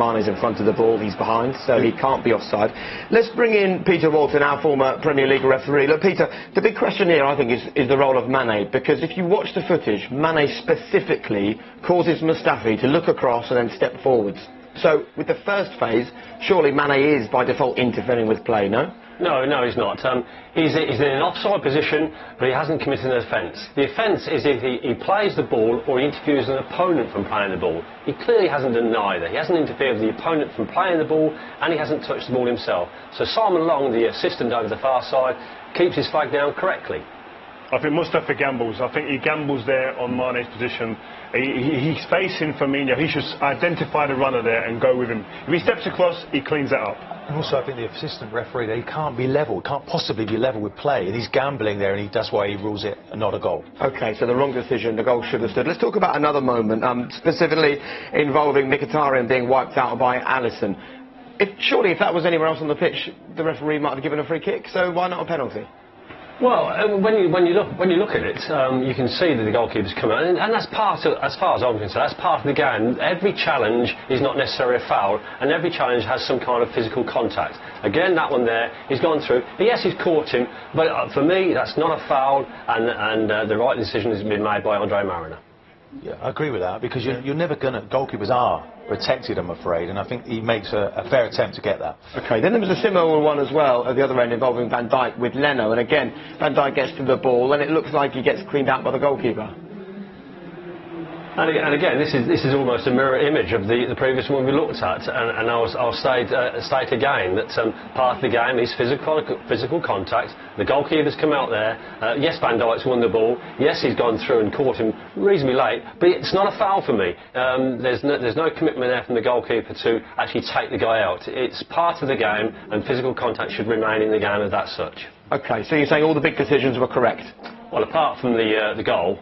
Mane's in front of the ball, he's behind, so he can't be offside. Let's bring in Peter Walton, our former Premier League referee. Look, Peter, the big question here, I think, is the role of Mane, because if you watch the footage, Mane specifically causes Mustafi to look across and then step forwards. So, with the first phase, surely Mane is, by default, interfering with play, no? No, he's not. He's in an offside position, but he hasn't committed an offence. The offence is if he plays the ball or he interferes an opponent from playing the ball. He clearly hasn't done neither. He hasn't interfered with the opponent from playing the ball, and he hasn't touched the ball himself. So Simon Long, the assistant over the far side, keeps his flag down correctly. I think Mustafi gambles. I think he gambles there on Mane's position. He's facing Firmino. He should identify the runner there and go with him. If he steps across, he cleans that up. And also, I think the assistant referee, he can't be level, can't possibly be level with play, and he's gambling there, and that's why he rules it not a goal. OK, so the wrong decision, the goal should have stood. Let's talk about another moment, specifically involving Mkhitaryan being wiped out by Alisson. Surely, if that was anywhere else on the pitch, the referee might have given a free kick, so why not a penalty? Well, when you look at it, you can see that the goalkeeper's come out, and that's part of, as far as I'm concerned, that's part of the game. Every challenge is not necessarily a foul, and every challenge has some kind of physical contact. Again, that one there, he's gone through. Yes, he's caught him, but for me, that's not a foul, and the right decision has been made by Andre Mariner. Yeah, I agree with that, because you're never going to... Goalkeepers are protected, I'm afraid, and I think he makes a fair attempt to get that. OK, then there was a similar one as well at the other end involving Van Dijk with Leno, and again, Van Dijk gets to the ball, and it looks like he gets cleaned out by the goalkeeper. And again, this is almost a mirror image of the previous one we looked at, and I'll state again that part of the game is physical contact. The goalkeeper's come out there. Yes, Van Dijk's won the ball. Yes, he's gone through and caught him reasonably late, but it's not a foul for me. There's no commitment there from the goalkeeper to actually take the guy out. It's part of the game, and physical contact should remain in the game as that such. OK, so you're saying all the big decisions were correct? Well, apart from the goal.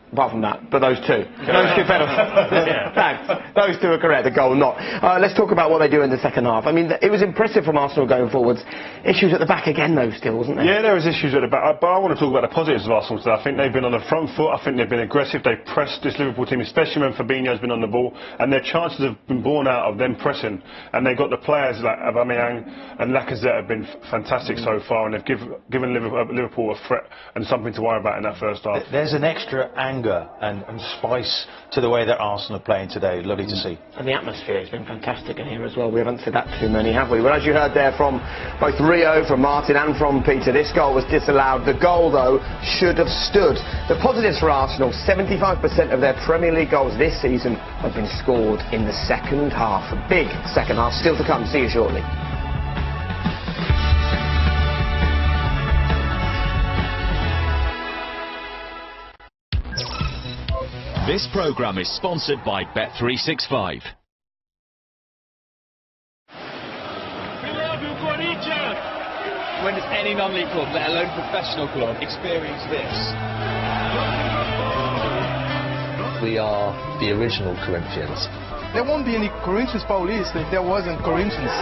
Apart from that, but those two. Those two penalties. Yeah. Thanks. Those two are correct, the goal not. Let's talk about what they do in the second half. I mean, it was impressive from Arsenal going forwards. Issues at the back again, though, still, wasn't there? Yeah, there was issues at the back, but I want to talk about the positives of Arsenal today. I think they've been on the front foot. I think they've been aggressive. They've pressed this Liverpool team, especially when Fabinho's been on the ball, and their chances have been born out of them pressing. And they've got the players like Aubameyang and Lacazette have been fantastic so far, and they've given Liverpool a threat and something to worry about in that first half. There's an extra anger and spice to the way that Arsenal are playing today. Lovely to see. And the atmosphere has been fantastic in here as well. We haven't said that too many, have we? Well, as you heard there from both Rio, from Martin and from Peter, this goal was disallowed. The goal, though, should have stood. The positives for Arsenal, 75% of their Premier League goals this season have been scored in the second half. A big second half still to come. See you shortly. This programme is sponsored by Bet365. When does any non-league club, let alone professional club, experience this? We are the original Corinthians. There won't be any Corinthians Paulistas if there wasn't Corinthians.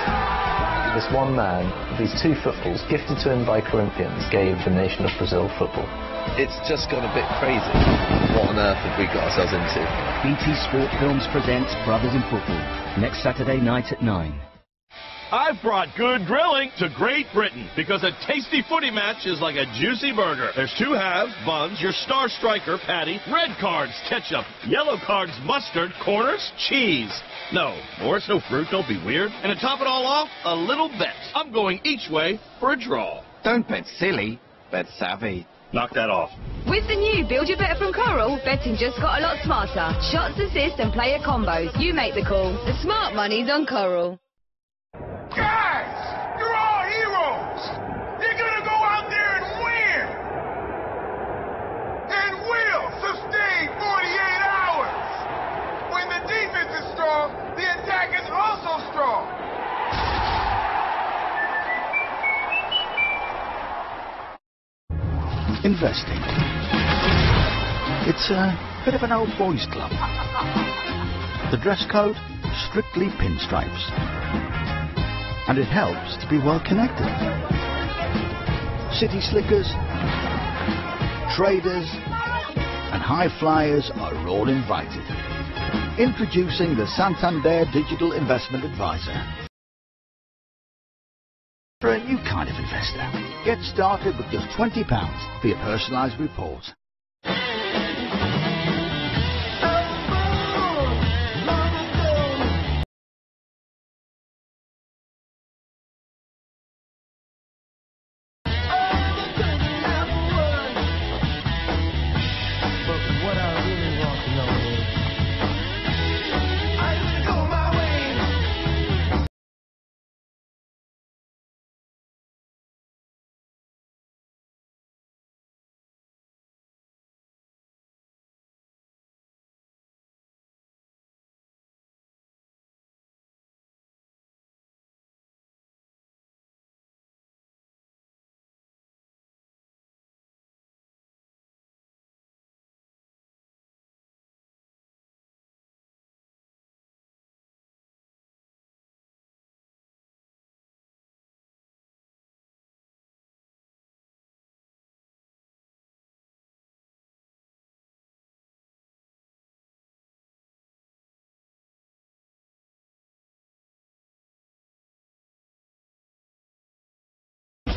This one man, these two footballs gifted to him by Corinthians, gave the nation of Brazil football. It's just gone a bit crazy. What on earth have we got ourselves into? BT Sport Films presents Brothers in Football, next Saturday night at 9. I've brought good grilling to Great Britain because a tasty footy match is like a juicy burger. There's two halves, buns, your star striker, patty, red cards, ketchup, yellow cards, mustard, corners, cheese. No, Morris, no fruit, don't be weird. And to top it all off, a little bet. I'm going each way for a draw. Don't bet silly, bet savvy. Knock that off. With the new Build Your Better from Coral, betting just got a lot smarter. Shots, assists and player combos. You make the call. The smart money's on Coral. Guys, you're all heroes. You're going to go out there and win. And will sustain 48 hours. When the defense is strong, the attack is also strong. Investing. It's a bit of an old boys club. The dress code, strictly pinstripes. And it helps to be well connected. City slickers, traders, and high flyers are all invited. Introducing the Santander Digital Investment Advisor. For a new kind of investor, get started with just £20 for your personalised report.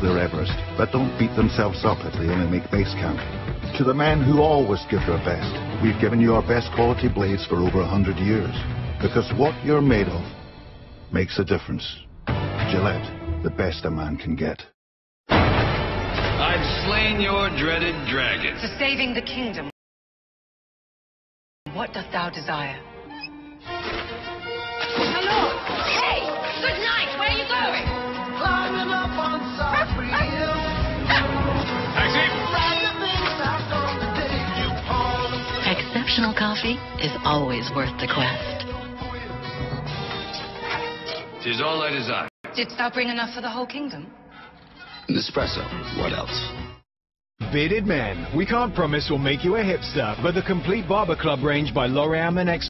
Their Everest, but don't beat themselves up if they only make base camp. To the men who always give their best, we've given you our best quality blades for over 100 years, because what you're made of makes a difference. Gillette, the best a man can get. I've slain your dreaded dragon. For saving the kingdom, what doth thou desire? Hello! Hey! Good night! Where are you going? Climbing up on Salisbury Hill. Taxi! Exceptional coffee is always worth the quest. 'Tis all I desire. Didst thou bring enough for the whole kingdom? Nespresso. What else? Bearded men, we can't promise we'll make you a hipster, but the complete Barber Club range by L'Oreal and X.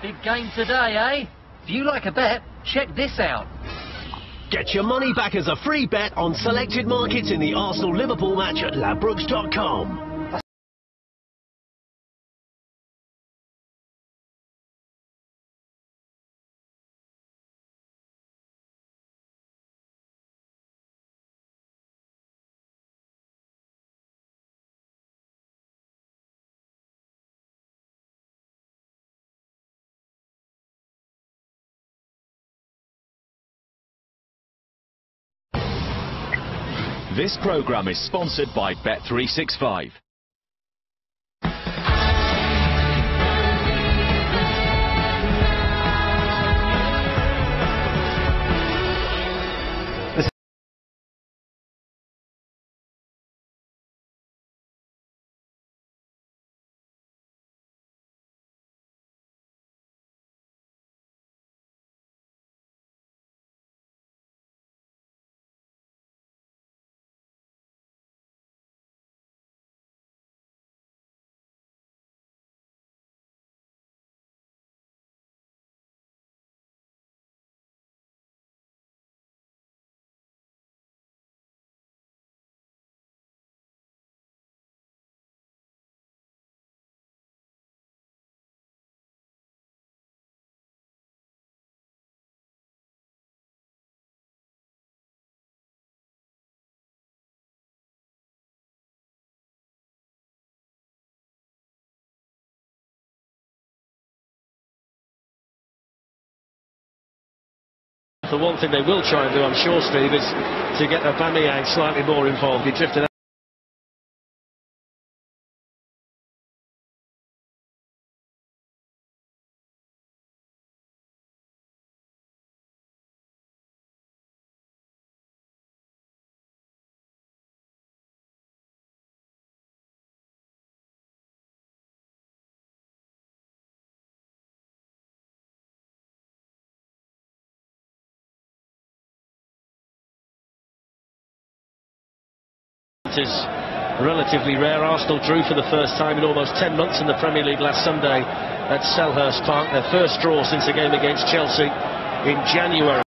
Big game today, eh? If you like a bet, check this out. Get your money back as a free bet on selected markets in the Arsenal-Liverpool match at ladbrokes.com. This programme is sponsored by Bet365. The one thing they will try and do, I'm sure, Steve, is to get Aubameyang slightly more involved. He drifted out. relatively rare. Arsenal drew for the first time in almost 10 months in the Premier League last Sunday at Selhurst Park. Their first draw since a game against Chelsea in January.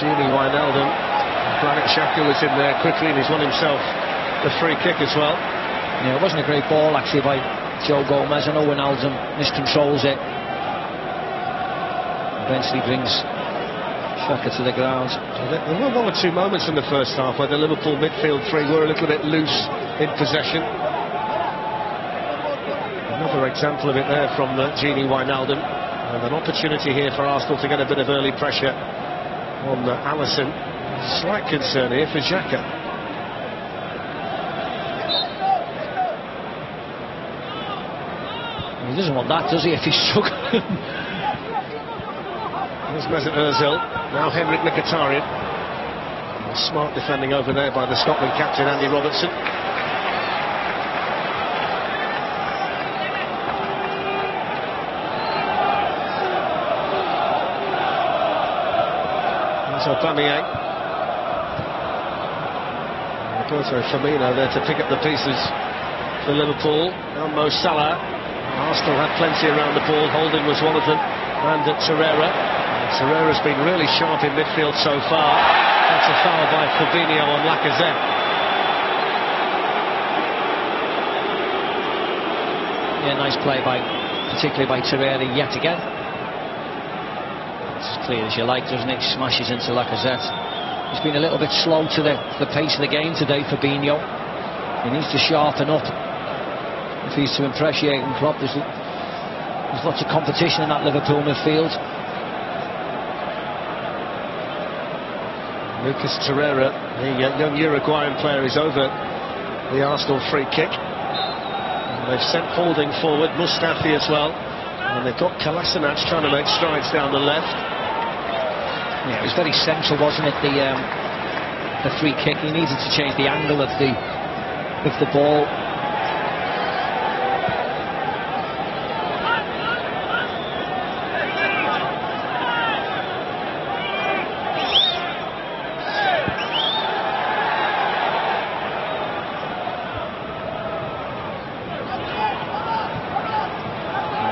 Gini Wijnaldum, Granit Xhaka was in there quickly and he's won himself the free kick as well. Yeah, it wasn't a great ball actually by Joe Gomez. I know Wijnaldum miscontrols it. Eventually brings Xhaka to the ground. There were one or two moments in the first half where the Liverpool midfield three were a little bit loose in possession. Another example of it there from Gini Wijnaldum. And an opportunity here for Arsenal to get a bit of early pressure on Alisson. Slight concern here for Xhaka. He doesn't want that, does he, if he's struggling? Here's Mesut Ozil, now Henrik Mkhitaryan. Smart defending over there by the Scotland captain Andy Robertson. Aubameyang. Roberto Firmino there to pick up the pieces for Liverpool. Now Mo Salah. Arsenal had plenty around the ball. Holding was one of them. And Torreira. Torreira's been really sharp in midfield so far. That's a foul by Fabinho on Lacazette. Yeah, nice play particularly by Torreira yet again. As clear as you like, doesn't it? Smashes into Lacazette. He's been a little bit slow to the pace of the game today, Fabinho. He needs to sharpen up if he's to impress Jurgen Klopp. There's lots of competition in that Liverpool midfield. Lucas Torreira, the young Uruguayan player, is over the Arsenal free kick. And they've sent Holding forward, Mustafi as well. And they've got Kolasinac trying to make strides down the left. Yeah, it was very central, wasn't it? The free kick. He needed to change the angle of the ball.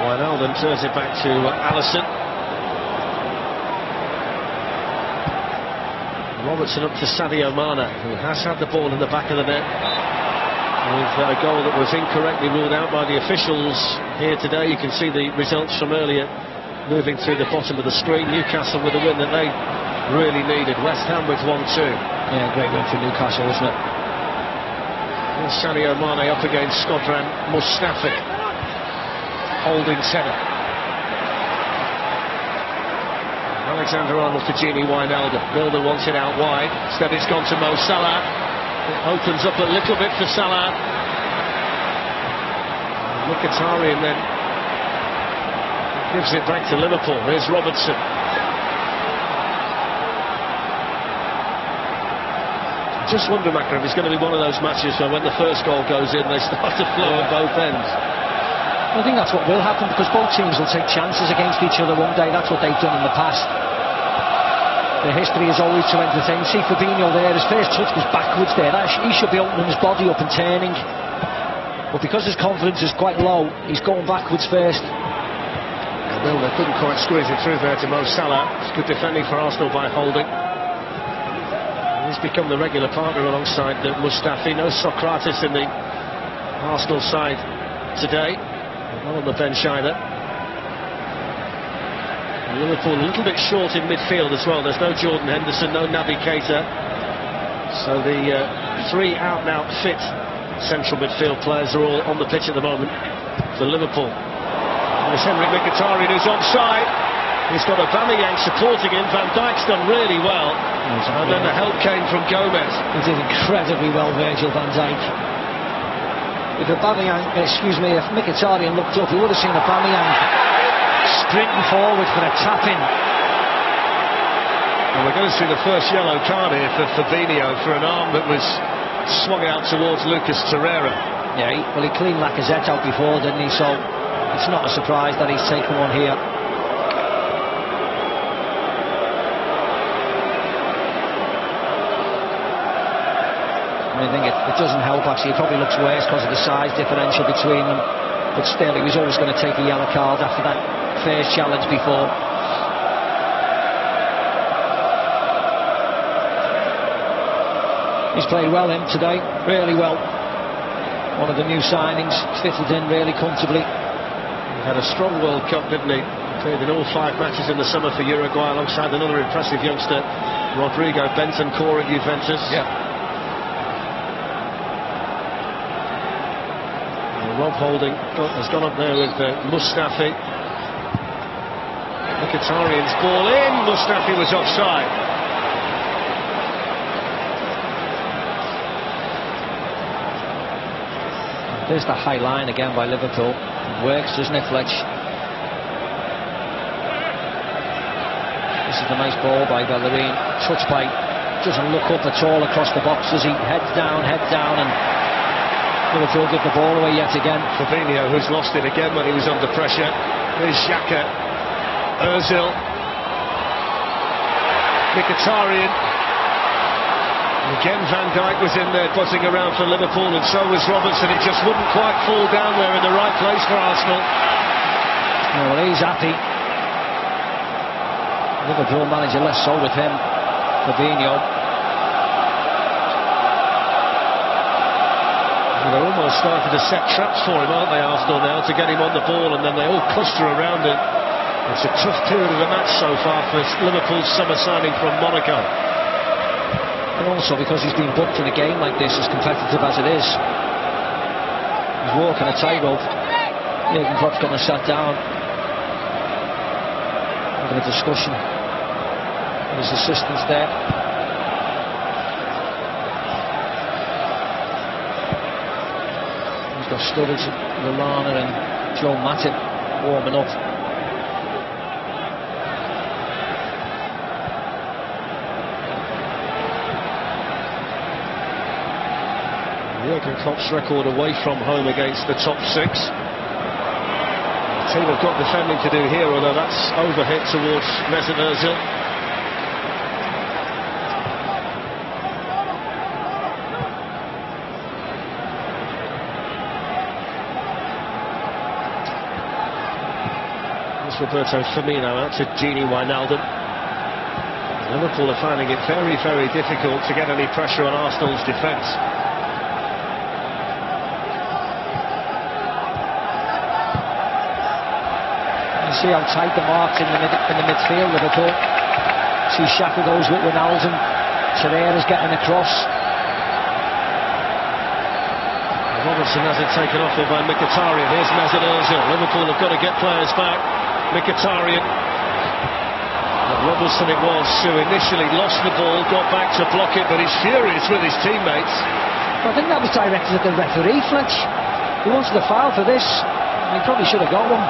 Wijnaldum turns it back to Alisson. Robertson up to Sadio Mane, who has had the ball in the back of the net with a goal that was incorrectly ruled out by the officials here today. You can see the results from earlier moving through the bottom of the screen. Newcastle with a win that they really needed. West Ham with 1-2. Yeah, great win for Newcastle, wasn't it? And Sadio Mane up against Shkodran Mustafi. Holding header. Alexander-Arnold for Gini Wijnaldum. Milner wants it out wide. Instead it's gone to Mo Salah. It opens up a little bit for Salah. Mkhitaryan then gives it back to Liverpool. Here's Robertson. Just wonder, Macra, if it's going to be one of those matches where when the first goal goes in they start to flow at both ends. I think that's what will happen, because both teams will take chances against each other one day. That's what they've done in the past. The history is always to entertain. See Fabinho there, his first touch was backwards there. He should be opening his body up and turning. But because his confidence is quite low, he's going backwards first. Milner couldn't quite squeeze it through there to Mo Salah. It's good defending for Arsenal by Holding. He's become the regular partner alongside Mustafi. No Socrates in the Arsenal side today. Not on the bench either. Liverpool a little bit short in midfield as well. There's no Jordan Henderson, no Naby Keita. So the three out-and-out fit central midfield players are all on the pitch at the moment for Liverpool. There's Henrik Mkhitaryan, who's offside. He's got Aubameyang supporting him. Van Dijk's done really well. And then the help came from Gomez. He did incredibly well, Virgil van Dijk. If Mkhitaryan looked up, he would have seen Aubameyang sprinting forward for a tap-in. And we're going to see the first yellow card here for Fabinho for an arm that was swung out towards Lucas Torreira. Yeah, well, he cleaned Lacazette out before, didn't he? So it's not a surprise that he's taken one here. I think it doesn't help, actually. It probably looks worse because of the size differential between them. But still, he was always going to take a yellow card after that first challenge before. He's played well in today, really well. One of the new signings, fitted in really comfortably. He had a strong World Cup, didn't he? Played in all 5 matches in the summer for Uruguay alongside another impressive youngster, Rodrigo Bentancur at Juventus. Yeah. Rob Holding has gone up there with Mustafi. Mkhitaryan's ball in. Mustafi was offside. There's the high line again by Liverpool. It works, doesn't it, Fletch? This is the nice ball by Bellerin. Touch by, doesn't look up at all across the box, does he? Heads down, and Liverpool give the ball away yet again. Fabinho, who's lost it again when he was under pressure. Here's Xhaka. Ozil. Mkhitaryan. Again, Van Dijk was in there buzzing around for Liverpool, and so was Robertson. It just wouldn't quite fall down there in the right place for Arsenal. Well, he's happy. Liverpool manager less so with him. Fabinho. They're almost starting to set traps for him, aren't they, Arsenal, now, to get him on the ball, and then they all cluster around him. It's a tough period of the match so far for Liverpool's summer signing from Monaco. And also because he's been booked in a game like this, as competitive as it is. He's walking a tightrope. Jurgen Klopp's got him sat down, having a discussion with his assistants there. Got Sturridge, Lallana and Joe Matip warming up. Jurgen Klopp's record away from home against the top 6. The team have got defending to do here, although that's overhit towards Mesut Ozil. Roberto Firmino out to Gini Wijnaldum. Liverpool are finding it very, very difficult to get any pressure on Arsenal's defence. You see how tight the marks in the midfield, Liverpool. See Xhaka goes with Wijnaldum. Torreira's getting across. Robertson has it taken off by Mkhitaryan. Here's Mesut Ozil. Liverpool have got to get players back. Mkhitaryan. Robertson it was who initially lost the ball, got back to block it, but he's furious with his teammates. I think that was directed at the referee, Fletch. He wanted a foul for this. He probably should have got one.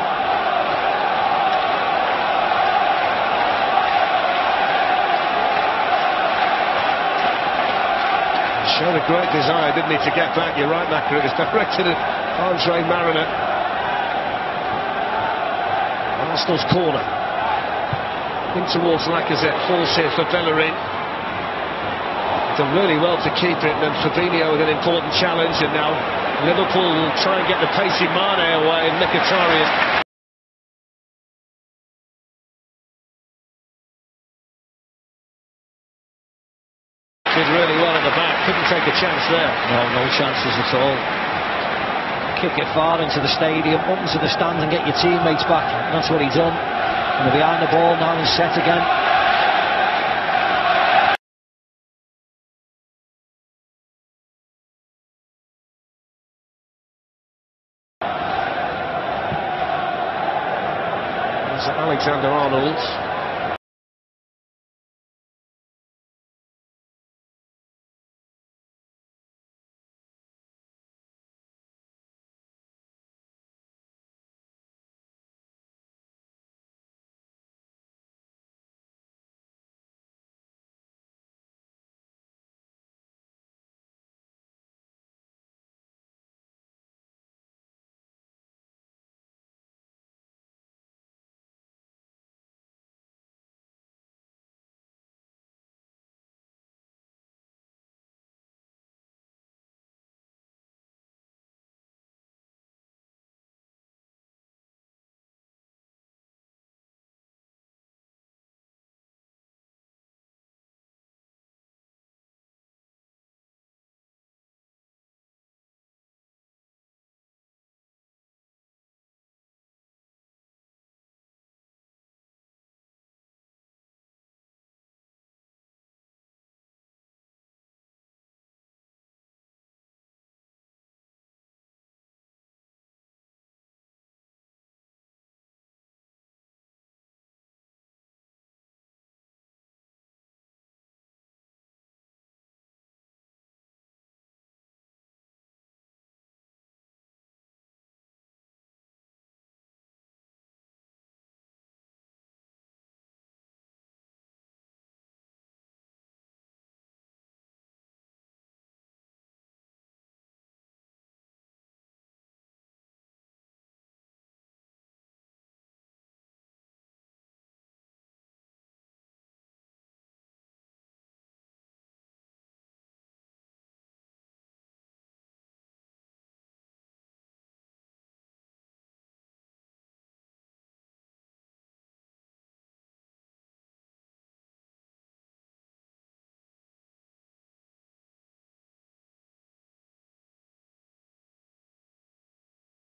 He showed a great desire, didn't he, to get back. You're right, Macra. It was directed at Andre Mariner. Arsenal's corner. In towards Lacazette, falls here for Bellerin. Done really well to keep it, and then Fabinho with an important challenge, and now Liverpool will try and get the pacey Mane away, and Mkhitaryan. Did really well at the back, couldn't take a chance there. No chances at all. Kick it far into the stadium, up into the stands and get your teammates back. And that's what he's done. And they're behind the ball now and set again. There's Alexander-Arnold.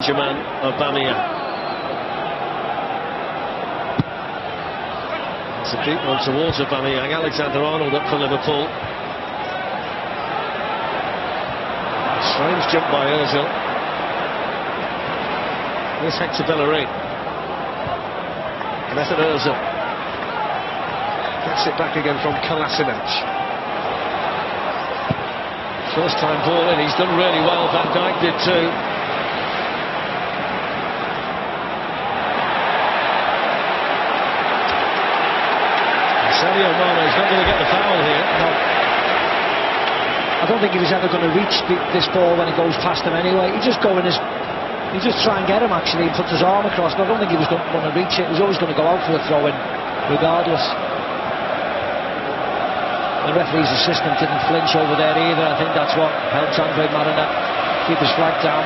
Saint-Germain, Aubameyang. It's a deep one towards Aubameyang. Alexander-Arnold up for Liverpool. Strange jump by Ozil. Here's Hector Bellerin. Mesut Ozil gets it back again from Kolasinac. First time ball in, he's done really well. Van Dijk did too. Sadio Mane is not going to get the foul here. No. I don't think he was ever going to reach this ball when it goes past him anyway. He just try and get him actually and put his arm across. I don't think he was going to reach it. He was always going to go out for a throw-in regardless. The referee's assistant didn't flinch over there either. I think that's what helped Andre Marina keep his flag down.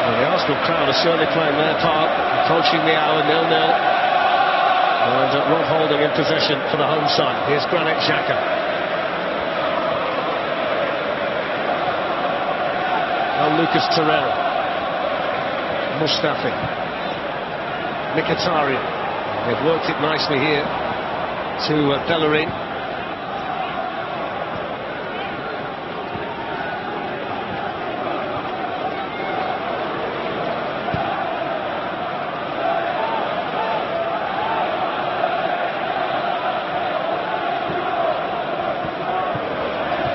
Well, the Arsenal crowd are certainly playing their part, approaching the hour, 0-0. And Rob Holding in possession for the home side. Here's Granit Xhaka. And Lucas Torreira. Mustafi. Mkhitaryan. They've worked it nicely here to Bellerin.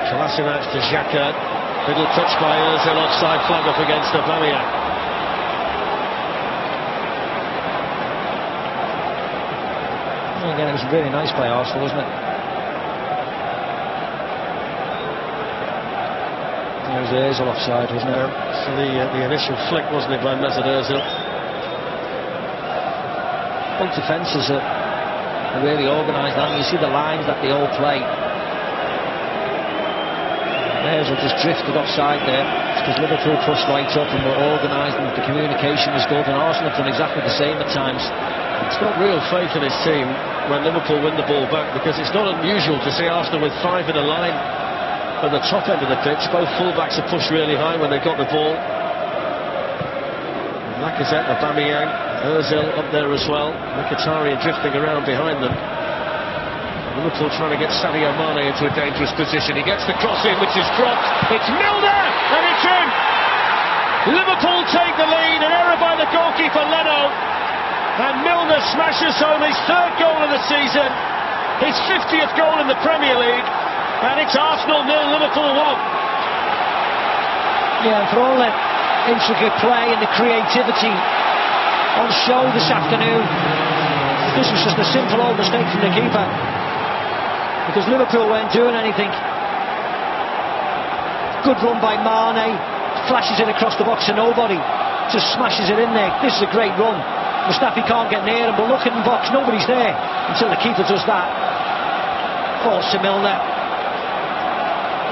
Kolasinac to Xhaka. Little touch by Ozil, offside flag up against Aubameyang. Again, it was really nice by Arsenal, wasn't it? There was Ozil offside, wasn't it? So the initial flick, wasn't it, by Mesut Ozil? Both defences are really organised, and you see the lines that they all play. Ozil just drifted offside there. It's because Liverpool pushed right up and were organised and the communication was good, and Arsenal have done exactly the same at times. It's got real faith in his team when Liverpool win the ball back, because it's not unusual to see Arsenal with 5 in a line at the top end of the pitch. Both fullbacks are pushed really high when they got the ball. Lacazette, Aubameyang, Ozil up there as well. Mkhitaryan drifting around behind them. Liverpool trying to get Sadio Mane into a dangerous position. He gets the cross in, which is dropped. It's Milner, and it's in! Liverpool take the lead, an error by the goalkeeper Leno. And Milner smashes home his 3rd goal of the season, his 50th goal in the Premier League, and it's Arsenal 0, Liverpool 1. Yeah, and for all that intricate play and the creativity on show this afternoon, this was just a simple old mistake from the keeper, because Liverpool weren't doing anything. Good run by Mane, flashes it across the box to nobody, just smashes it in there. This is a great run. Mustafi can't get near him, but look in the box, nobody's there until the keeper does that. Falls to Milner.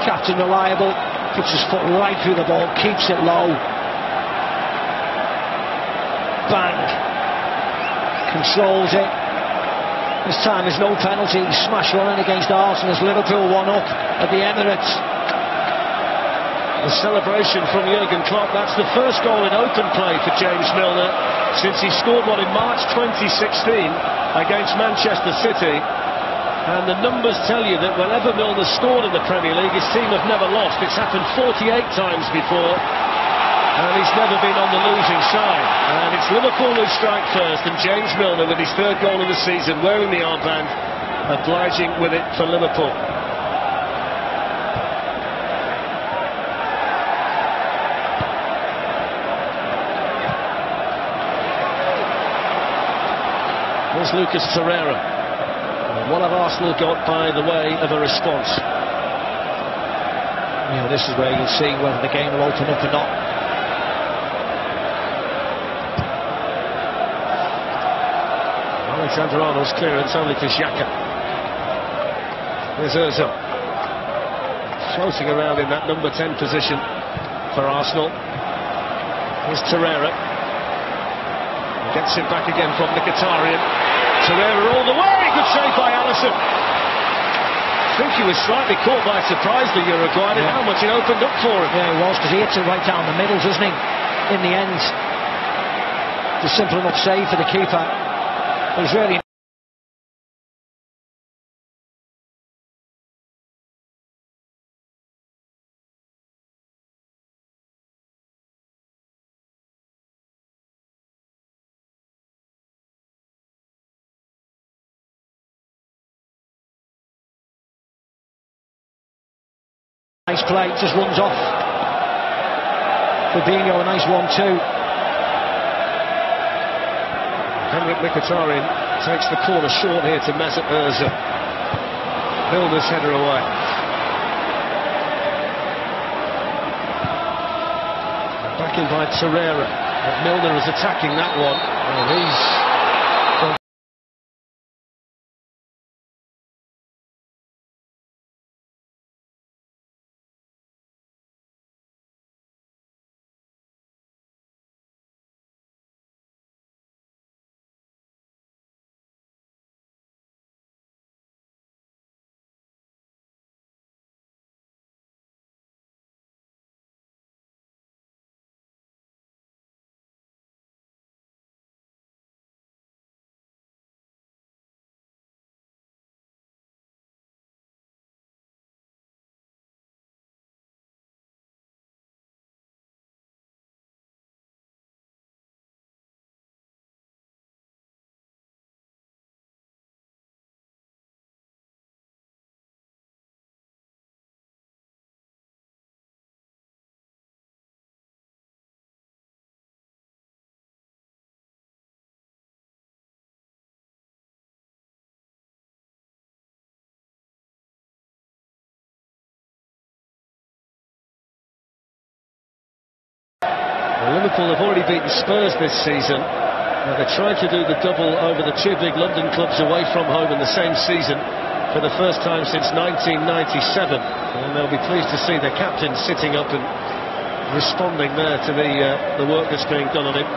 Captain reliable, puts his foot right through the ball, keeps it low. Bang. Controls it. This time there's no penalty. Smash running against Arsenal as Liverpool 1 up at the Emirates. The celebration from Jurgen Klopp. That's the first goal in open play for James Milner since he scored one in March 2016 against Manchester City. And the numbers tell you that whenever Milner scored in the Premier League, his team have never lost. It's happened 48 times before, and he's never been on the losing side. And it's Liverpool who strike first, and James Milner with his 3rd goal of the season, wearing the armband, obliging with it for Liverpool. Here's Lucas Torreira. What have Arsenal got by the way of a response? Yeah, this is where you'll see whether the game will open up or not. Alexander-Arnold's clearance only to Xhaka. Here's Ozil. Floating around in that number 10 position for Arsenal. Here's Torreira. Gets it back again from Mkhitaryan. Torreira all the way. Good save by Alisson. think he was slightly caught by surprise, the Uruguayan, and how much it opened up for him. Yeah, he was, because he hits it right down the middle, doesn't he? In the end, it's a simple enough save for the keeper. But he's really... Nice play, just runs off. Fabinho, a nice 1-2. Henrik Mkhitaryan takes the corner short here to Mesut Ozil. Milner's header away. Back in by Torreira. But Milner is attacking that one. Oh, he's... Liverpool have already beaten Spurs this season. They're trying to do the double over the two big London clubs away from home in the same season for the first time since 1997. And they'll be pleased to see their captain sitting up and responding there to the work that's being done on him.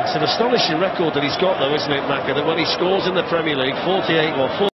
It's an astonishing record that he's got, though, isn't it, Macca, that when he scores in the Premier League, 48 or 4.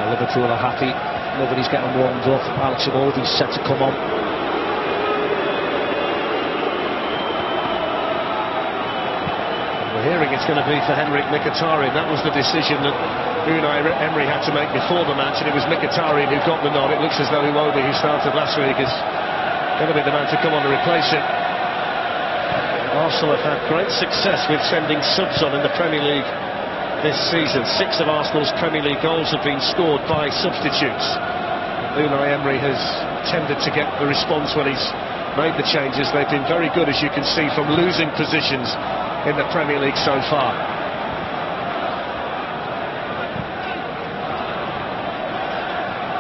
Liverpool are happy. Nobody's getting warmed up. Alex Iwobi's set to come on. We're hearing it's going to be for Henrik Mkhitaryan. That was the decision that Unai Emery had to make before the match, and it was Mkhitaryan who got the nod. It looks as though Iwobi, who started last week, is going to be the man to come on to replace him. Arsenal have had great success with sending subs on in the Premier League this season. 6 of Arsenal's Premier League goals have been scored by substitutes. Unai Emery has tended to get the response when he's made the changes. They've been very good, as you can see, from losing positions in the Premier League so far.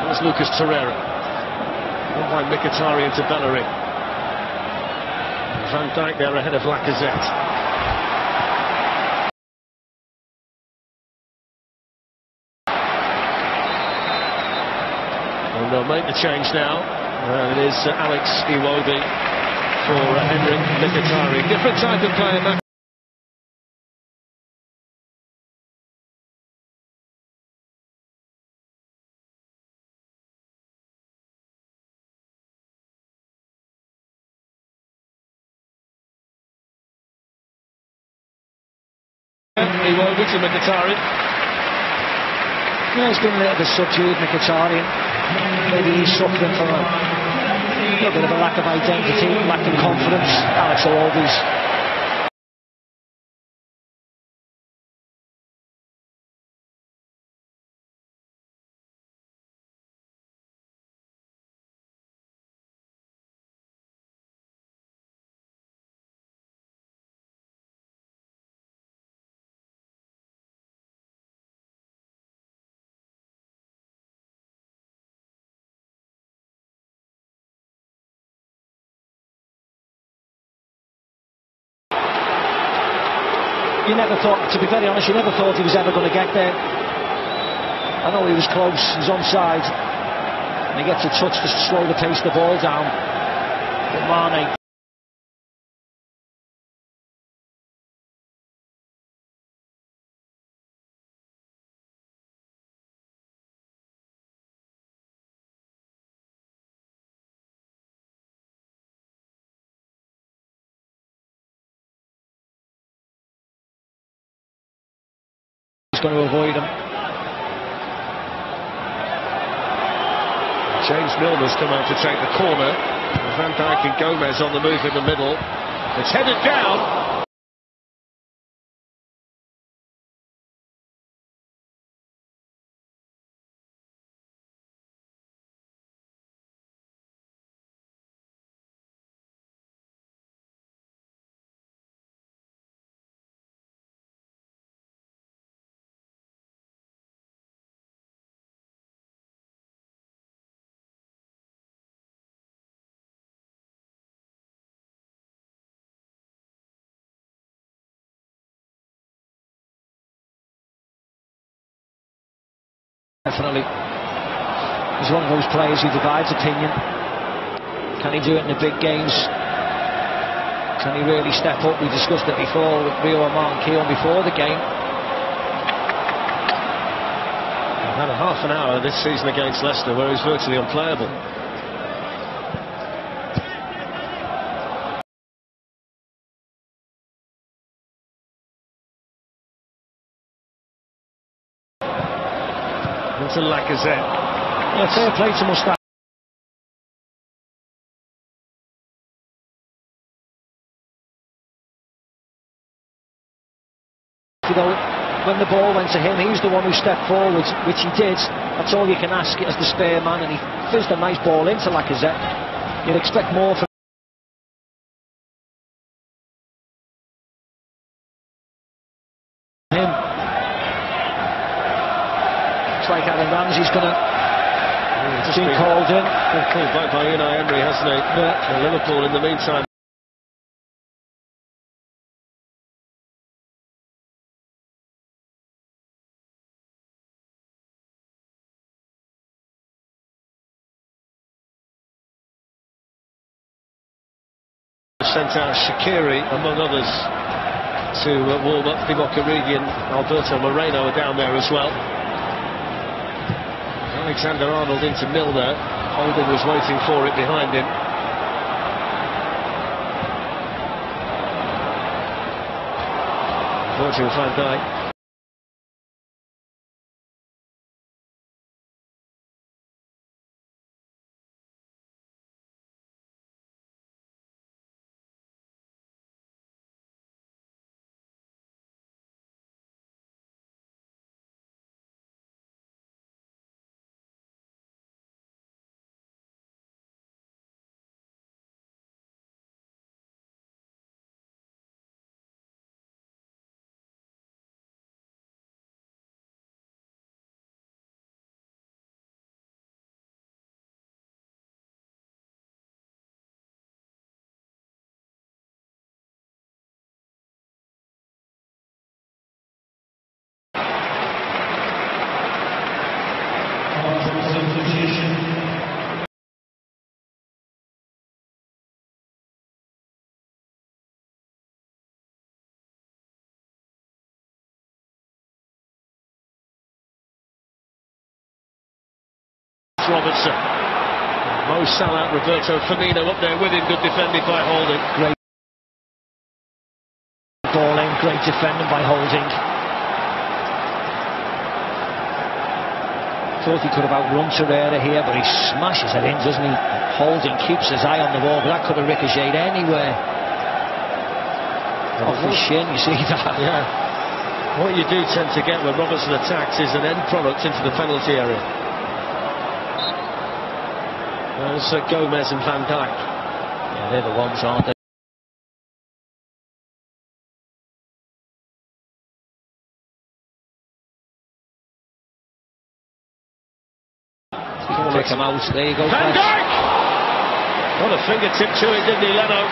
There's Lucas Torreira. Not by Mkhitaryan to Bellerin. Van Dijk there ahead of Lacazette. And they'll make the change now. It is Alex Iwobi for Henrik Mkhitaryan. Different type of player. He won't be to Mkhitaryan. Yeah, he's been a little bit subdued, Mkhitaryan. Maybe he's suffering from a little bit of a lack of identity, lack of confidence. Alex Iwobi's you never thought, to be very honest, you never thought he was ever going to get there. I know he was close, he's onside, and he gets a touch to slow the pace of the ball down. But Mane. He's going to avoid him. James Milner's come out to take the corner. Van Dijk and Gomez on the move in the middle. It's headed down. Definitely. He's one of those players who divides opinion. Can he do it in the big games? Can he really step up? We discussed it before with Rio and Martin Keown before the game. We've had a half an hour this season against Leicester where he's virtually unplayable. To Lacazette. Yeah, fair play to Mustafi. You know, when the ball went to him, he's the one who stepped forward, which he did. That's all you can ask as the spare man, and he fizzed a nice ball into Lacazette. You'd expect more from him. It's like Aaron Ramsey's going to be called in. Good call back by Unai Emery, hasn't he? Yeah. Liverpool in the meantime. Sent out Shaqiri, among others, to warm up. Divock Origi and Alberto Moreno are down there as well. Alexander-Arnold into Milner. Holding was waiting for it behind him. Virgil van Dijk. Robertson, Mo Salah, Roberto Firmino up there with him. Good defending by Holding. Great ball in, great defending by Holding. Thought he could have outrun Torreira here, but he smashes it in, doesn't he? Holding keeps his eye on the ball, but that could have ricocheted anywhere. Off his shin, you see that? Yeah. What you do tend to get when Robertson attacks is an end product into the penalty area. There's Gomez and Van Dijk. Yeah, they're the ones, aren't they? Pick him out. There you go. Van Dijk! What a fingertip to it, didn't he, Leno?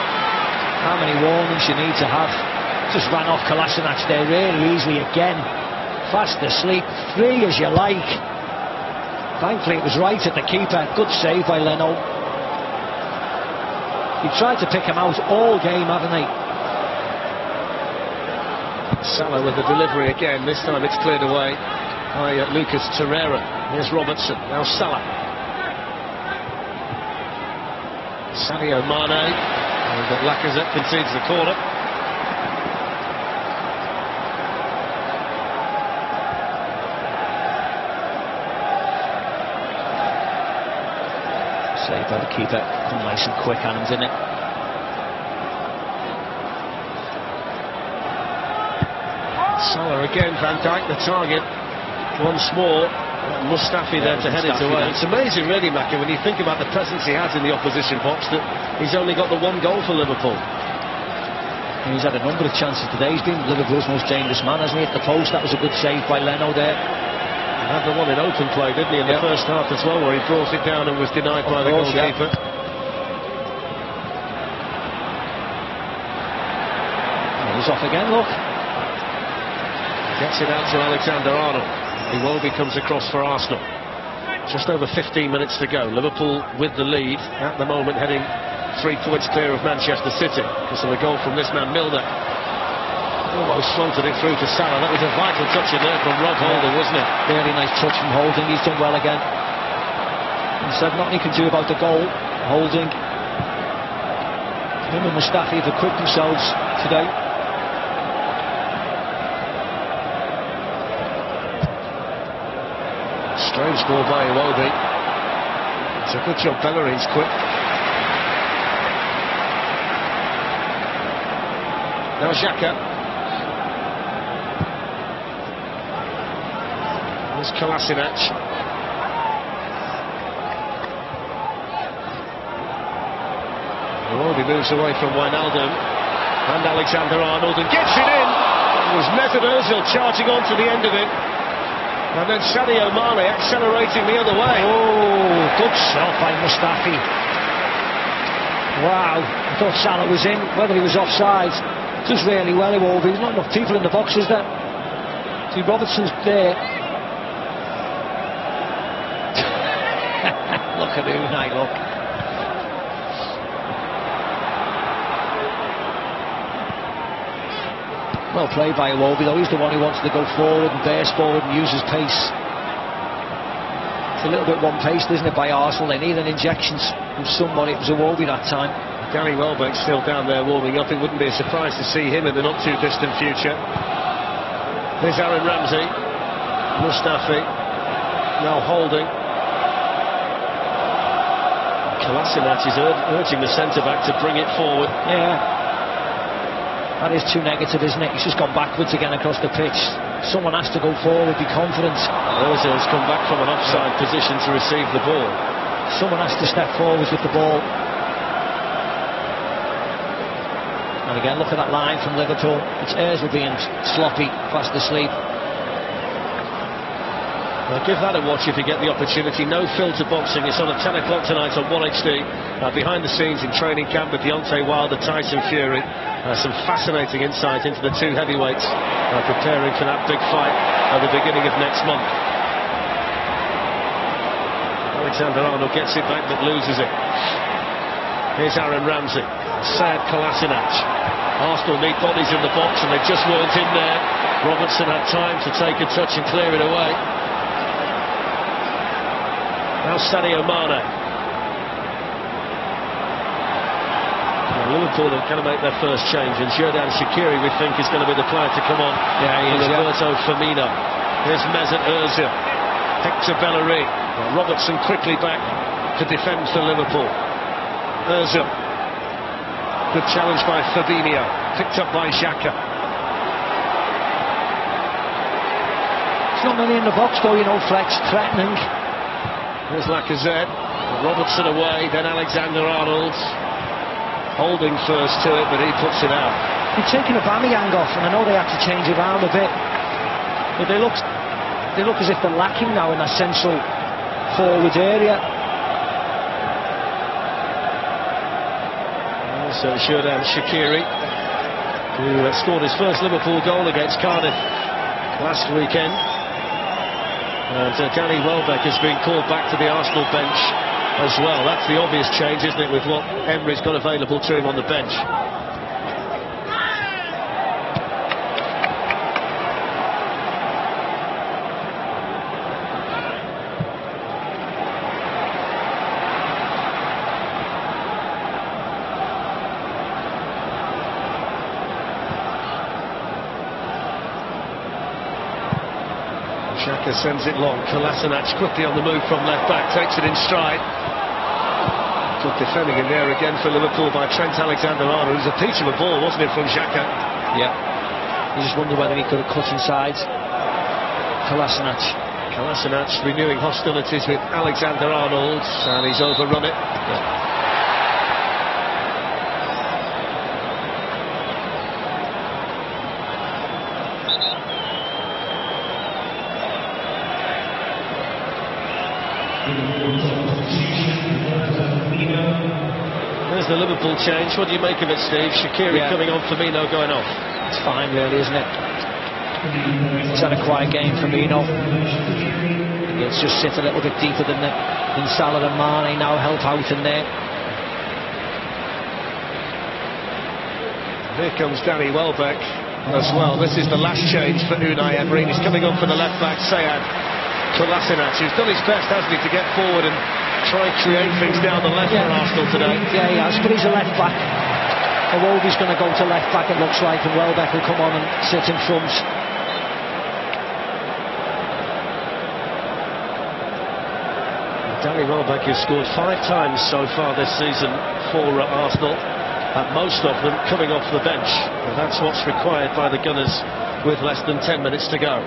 How many warnings you need to have? Just ran off Kolasinac there really easily again. Fast asleep, free as you like. Thankfully it was right at the keeper. Good save by Leno. He tried to pick him out all game, haven't he? Salah with the delivery again. This time it's cleared away by Lucas Torreira. Here's Robertson. Now Salah. Sadio Mane, but Lacazette concedes the corner. Saved by the keeper, come nice and quick hands in it. Salah again, Van Dijk the target. Once more. Mustafi there to head it away. It's amazing really, Mackie, when you think about the presence he has in the opposition box, that he's only got the one goal for Liverpool. And he's had a number of chances today. He's been Liverpool's most dangerous man, hasn't he? At the post, that was a good save by Leno there. He had the one in open play, didn't he, in the first half as well, where he brought it down and was denied by the goalkeeper. He's off again, look. Gets it out to Alexander-Arnold. Iwobi comes across for Arsenal. Just over 15 minutes to go. Liverpool with the lead at the moment, heading 3 points clear of Manchester City because of a goal from this man Milner. Almost floated it through to Salah. That was a vital touch in there from Rob Holding, wasn't it? Very nice touch from Holding. He's done well again. Instead, nothing he can do about the goal. Holding. Him and Mustafi have equipped themselves today. Strange ball by Iwobi. It's a good job Bellerin's quick. Now Xhaka. There's Kolasinac. Iwobi moves away from Wijnaldum and Alexander-Arnold and gets it in. It was Mesut Ozil charging on to the end of it. And then Sadio Mane accelerating the other way. Oh, good shot by Mustafi. Wow, I thought Salah was in, whether he was offside. Does really well, Iwobi. There's not enough people in the box, is there? See, Robertson's there. Look at Unai, look. Well played by Iwobi, though. He's the one who wanted to go forward and burst forward and use his pace. It's a little bit one-paced, isn't it, by Arsenal? They need an injection from somebody. It was Iwobi that time. Gary Welbeck's still down there warming up. It wouldn't be a surprise to see him in the not-too-distant future. There's Aaron Ramsey. Mustafi. Now Holding. Kolasinac is urging the centre-back to bring it forward. Yeah. That is too negative, isn't it? He's just gone backwards again across the pitch. Someone has to go forward, be confident. Ozil's come back from an offside position to receive the ball. Someone has to step forward with the ball. And again, look at that line from Liverpool. It's Ozil being sloppy, fast asleep. Well, give that a watch if you get the opportunity. No filter boxing. It's on at 10 o'clock tonight on 1HD. Behind the scenes in training camp with Deontay Wilder, Tyson Fury. Some fascinating insight into the two heavyweights preparing for that big fight at the beginning of next month. Alexander-Arnold gets it back but loses it. Here's Aaron Ramsey. Sad Kolasinac. Arsenal need bodies in the box and they just weren't in there. Robertson had time to take a touch and clear it away. Now Sadio Mane. Liverpool are going to make their first change, and Xherdan Shaqiri, we think, is going to be the player to come on. Yeah, he is. Roberto Firmino. Here's Mesut Ozil. Hector Bellerin. Robertson quickly back to defend for Liverpool. Ozil. Good challenge by Fabinho. Picked up by Xhaka. It's not many in the box though, you know, Flex, threatening. Here's Lacazette. Robertson away, then Alexander-Arnold. Holding first to it, but he puts it out. They've taken Aubameyang off, and I know they had to change it around a bit. But they look as if they're lacking now in that central forward area. So Xherdan Shaqiri, who scored his first Liverpool goal against Cardiff last weekend. And Danny Welbeck has been called back to the Arsenal bench as well. That's the obvious change, isn't it, with what Emery's got available to him on the bench. Xhaka sends it long. Kolasinac quickly on the move from left back, takes it in stride. Good defending in there again for Liverpool by Trent Alexander-Arnold. It was a peach of a ball, wasn't it, from Xhaka? Yeah. You just wonder whether he could have cut inside. Kolasinac renewing hostilities with Alexander-Arnold, and he's overrun it. Yeah. There's the Liverpool change. What do you make of it, Steve? Shaqiri coming on, Firmino going off. It's fine, really, isn't it? He's had a quiet game, Firmino. It's just sit a little bit deeper than Salah and Mane. Now help out in there. Here comes Danny Welbeck as well. This is the last change for Unai Emery. He's coming on for the left back, Sead Kolasinac, who's done his best, hasn't he, to get forward and try and create things down the left for Arsenal today. Yeah, he has, but he's a left back. Iwobi's going to go to left back, it looks like, and Welbeck will come on and sit in front. Danny Welbeck has scored 5 times so far this season for Arsenal, and most of them coming off the bench. And that's what's required by the Gunners with less than 10 minutes to go.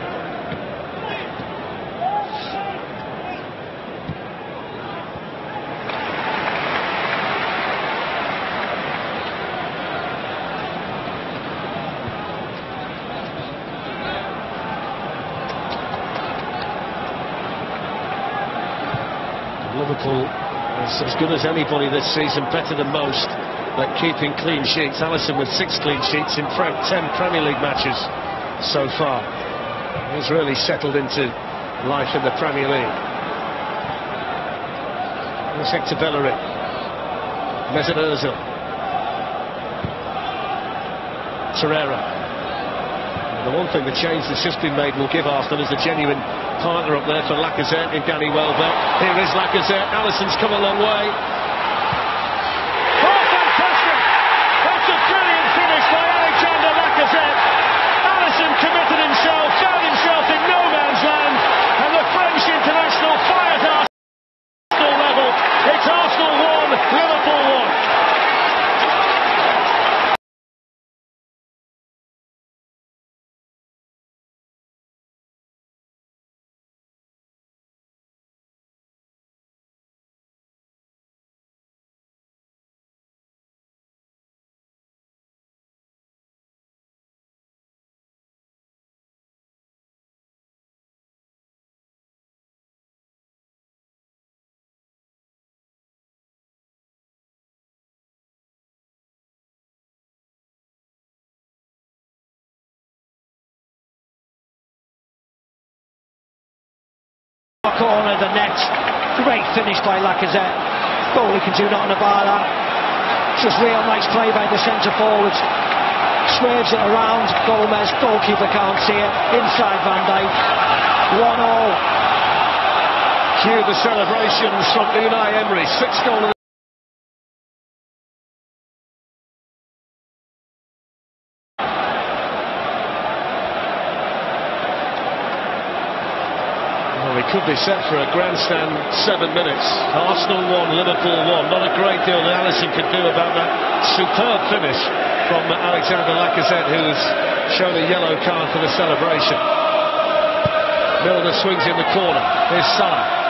Liverpool is as good as anybody this season, better than most at keeping clean sheets. Alisson with 6 clean sheets in 10 Premier League matches so far. He's really settled into life in the Premier League. Here's Hector Bellerin. Mesut Ozil. Torreira. The one thing, the change that's just been made, will give Arsenal is a genuine partner up there for Lacazette in Danny Welbeck. Here is Lacazette. Alisson's come a long way. Oh, fantastic! That's a brilliant finish by Alexander Lacazette. Alisson committed himself, found himself in no man's land, and the French international fired Arsenal level. It's Arsenal 1, Liverpool 1. Corner, the net. Great finish by Lacazette. Goalie can do nothing about that. Just real nice play by the centre forwards. Swerves it around. Gomez, goalkeeper can't see it. Inside Van Dijk. 1-1. Cue the celebrations from Unai Emery. 6th goal of the Well, we could be set for a grandstand 7 minutes. Arsenal 1, Liverpool 1. Not a great deal that Alisson could do about that superb finish from Alexander Lacazette, who has shown a yellow card for the celebration. Milner swings in the corner. Here's Salah.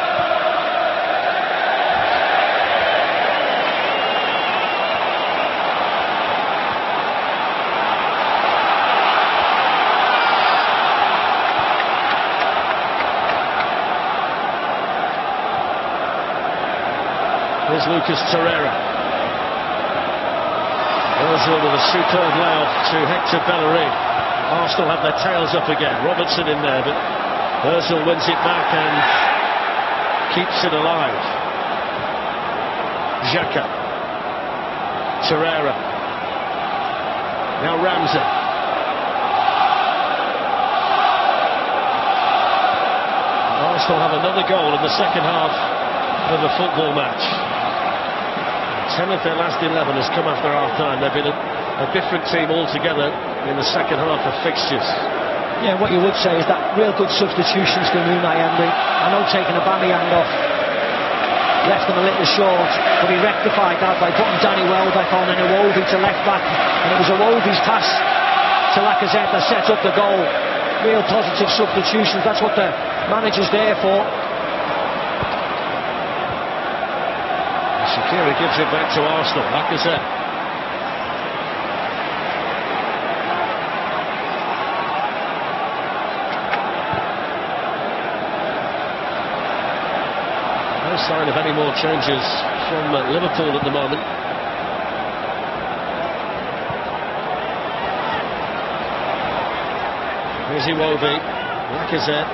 Here's Lucas Torreira. Ozil with a superb layoff to Hector Bellerin. Arsenal have their tails up again. Robertson in there, but Ozil wins it back and keeps it alive. Xhaka. Torreira. Now Ramsey. Arsenal have another goal in the second half of a football match. 10 of their last 11 has come after half-time. They've been a different team altogether in the second half of fixtures. Yeah, what you would say is that real good substitutions from Unai Emery. I know taking a Aubameyang off left them a little short, but he rectified that by putting Danny Welbeck on and Iwobi to left back, and it was Iwobi's pass to Lacazette that set up the goal. Real positive substitutions, that's what the manager's there for. Shaqiri gives it back to Arsenal. Lacazette. No sign of any more changes from Liverpool at the moment. Here's Iwobi. Lacazette.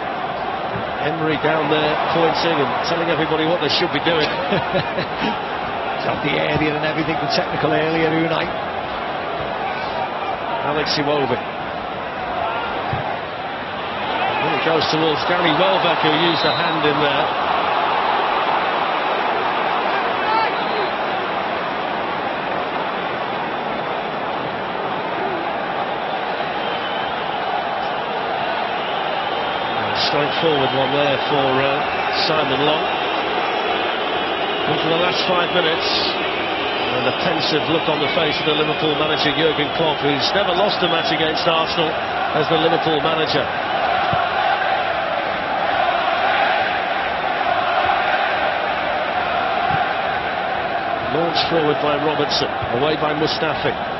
Emery down there pointing and telling everybody what they should be doing. Of the area and everything, the technical area, Unai. Alex Iwobi. Well, it goes towards Danny Welbeck, who used a hand in there. Straightforward one there for Simon Long. And for the last 5 minutes, and a pensive look on the face of the Liverpool manager Jurgen Klopp, who's never lost a match against Arsenal as the Liverpool manager. Launched forward by Robertson, away by Mustafi.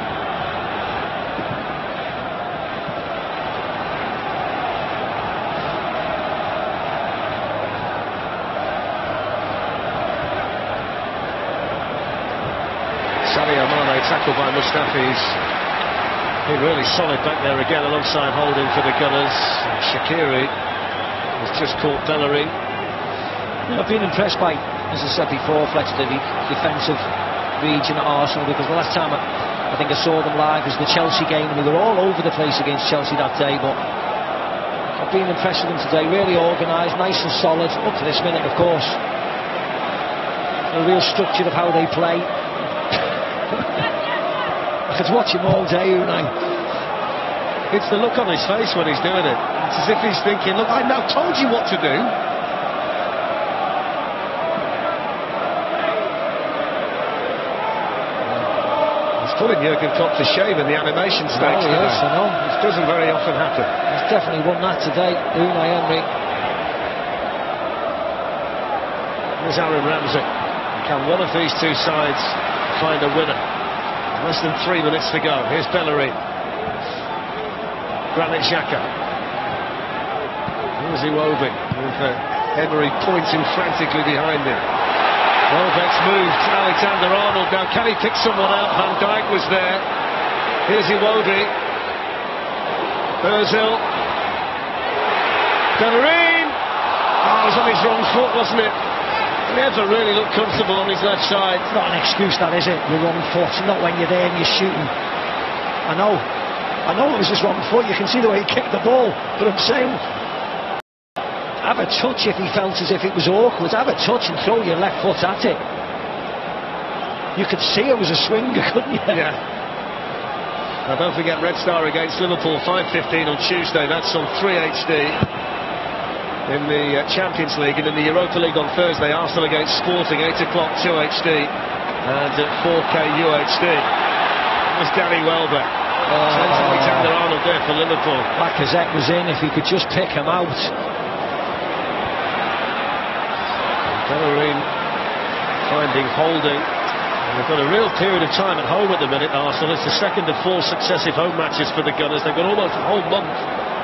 Tackled by Mustafi. He's been really solid back there again alongside Holding for the Gunners. And Shaqiri has just caught Bellerin. Yeah, I've been impressed by, as I said before, Fletch, the defensive region at Arsenal, because the last time I think I saw them live was the Chelsea game, and they were all over the place against Chelsea that day, but I've been impressed with them today. Really organised, nice and solid, up to this minute of course. A real structure of how they play. I could watch him all day, Unai. It's the look on his face when he's doing it. It's as if he's thinking, look, I now told you what to do. He's putting Jurgen Klopp to shame in the animation stage. Oh, yes, I know. This doesn't very often happen. He's definitely won that today, Unai Emery. Here's Aaron Ramsey. Can one of these two sides find a winner? Less than 3 minutes to go. Here's Bellerin. Granit Xhaka. Here's Iwobi with Emery pointing frantically behind him. Welbeck's moved. Alexander-Arnold now. Can he pick someone out? Van Dijk was there. Here's Iwobi. Ozil. Bellerin. Oh, it was on his wrong foot, wasn't it? He never really looked comfortable on his left side. It's not an excuse, that, is it? Your wrong foot, not when you're there and you're shooting. I know it was his wrong foot. You can see the way he kicked the ball, but I'm saying, have a touch if he felt as if it was awkward. Have a touch and throw your left foot at it. You could see it was a swinger, couldn't you? Yeah. Now don't forget Red Star against Liverpool, 5:15 on Tuesday. That's on 3 HD. in the Champions League, and in the Europa League on Thursday, Arsenal against Sporting, 8 o'clock 2 HD and at 4K UHD. There's Danny Welbeck. Trent Alexander-Arnold there for Liverpool. Lacazette was in, if he could just pick him out. Bellerin finding Holding. And they've got a real period of time at home at the minute, Arsenal. It's the second of 4 successive home matches for the Gunners. They've got almost a whole month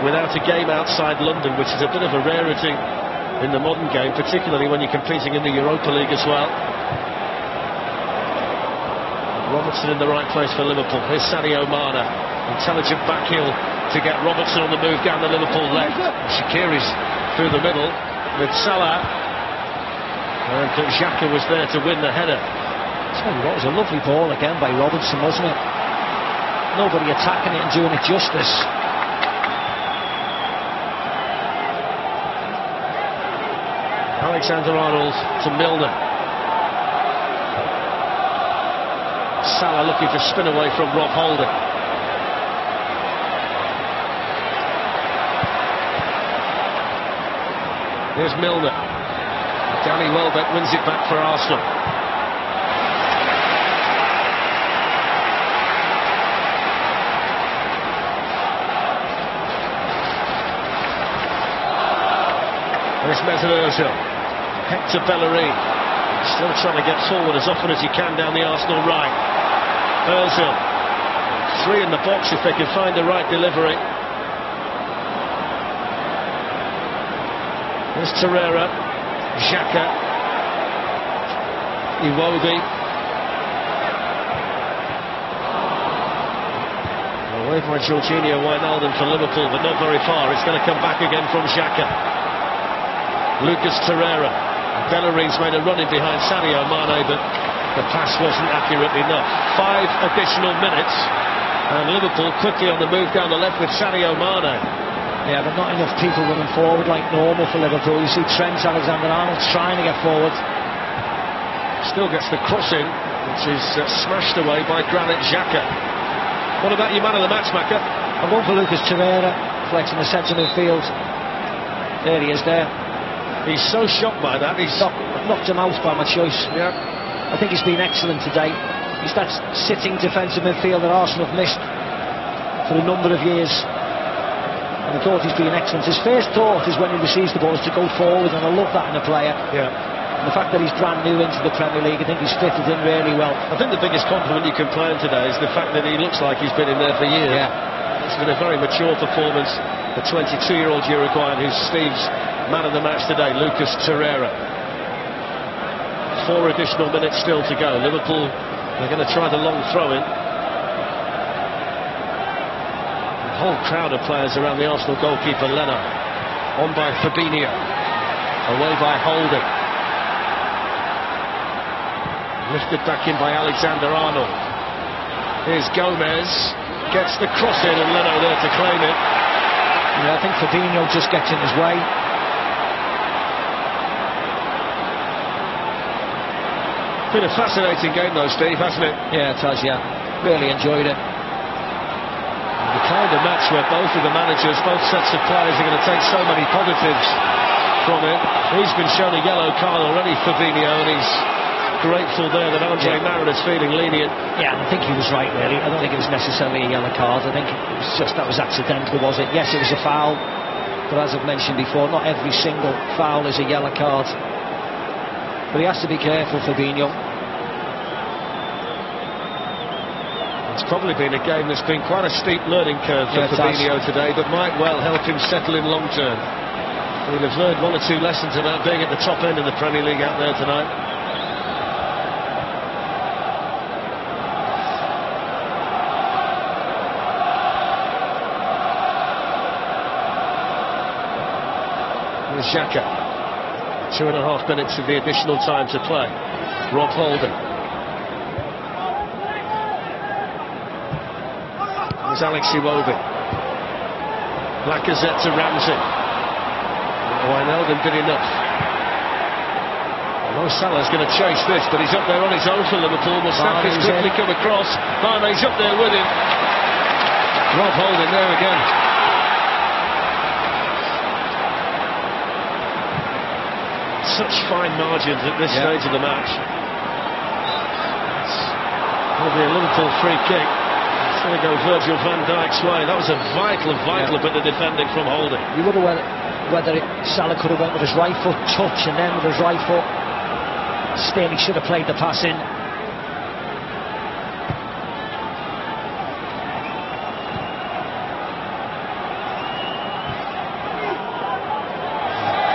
without a game outside London, which is a bit of a rarity in the modern game, particularly when you're competing in the Europa League as well. Robertson in the right place for Liverpool. Here's Sadio Mane. Intelligent backheel to get Robertson on the move down the Liverpool left. Shaqiri's through the middle with Salah. And Xhaka was there to win the header. Tell you what, it was a lovely ball again by Robertson, wasn't it? Nobody attacking it and doing it justice. Alexander-Arnold to Milner. Salah looking to spin away from Rob Holding. Here's Milner. Danny Welbeck wins it back for Arsenal. There's Mesut Ozil. Hector Bellerin still trying to get forward as often as he can down the Arsenal right. Ozil. 3 in the box if they can find the right delivery. There's Torreira. Xhaka. Iwobi. Away by Jorginho Wijnaldum for Liverpool, but not very far. It's going to come back again from Xhaka. Lucas Torreira. Bellerin's made a run in behind Sadio Mane, but the pass wasn't accurate enough. 5 additional minutes, and Liverpool quickly on the move down the left with Sadio Mane. Yeah, but not enough people running forward like normal for Liverpool. You see Trent Alexander-Arnold trying to get forward. Still gets the cross in, which is smashed away by Granit Xhaka. What about your man of the match, Macca? I'm going for Lucas Torreira, flexing the centre midfield. There he is there. He's so shocked by that. He's knocked him out by my choice. Yeah. I think he's been excellent today. He's that sitting defensive midfield that Arsenal have missed for a number of years. And I thought he's been excellent. His first thought is when he receives the ball is to go forward, and I love that in a player. Yeah. And the fact that he's brand new into the Premier League, I think he's fitted in really well. I think the biggest compliment you can pay him today is the fact that he looks like he's been in there for years. Yeah. It's been a very mature performance. The 22-year-old Uruguayan who's Steve's man of the match today, Lucas Torreira. 4 additional minutes still to go. Liverpool are going to try the long throw-in. A whole crowd of players around the Arsenal goalkeeper, Leno. On by Fabinho. Away by Holding. Lifted back in by Alexander-Arnold. Here's Gomez. Gets the cross in, and Leno there to claim it. Yeah, I think Fabinho just gets in his way. Been a fascinating game though, Steve, hasn't it? Yeah, it has, yeah. Really enjoyed it. The kind of match where both of the managers, both sets of players are going to take so many positives from it. He's been shown a yellow card already, Fabinho, and he's grateful there that Andre Mariner's feeling lenient. Yeah, I think he was right, really. I don't think it was necessarily a yellow card. I think it was just that was accidental, was it? Yes, it was a foul, but as I've mentioned before, not every single foul is a yellow card. But he has to be careful, Fabinho. It's probably been a game that's been quite a steep learning curve for Fabinho today, but might well help him settle in long term. He'll have learned 1 or 2 lessons about being at the top end of the Premier League out there tonight. Here's Xhaka. 2.5 minutes of the additional time to play. Rob Holding. There's Alex Iwobi. Lacazette to Ramsey. Wijnaldum did enough. Mo Salah's going to chase this, but he's up there on his own for Liverpool. Mustafi's quickly come across. Mane's up there with him. Rob Holding there again. such fine margins at this stage of the match. It's going to be a Liverpool free kick. It's going to go Virgil van Dijk's way. That was a vital bit of defending from Holding. You wonder whether Salah could have went with his right foot touch and then with his right foot. Still, he should have played the pass in.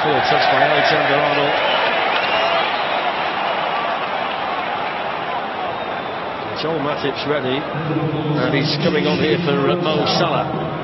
Poor touch by Alexander-Arnold. Joel Matip's ready, and he's coming on here for Mo Salah.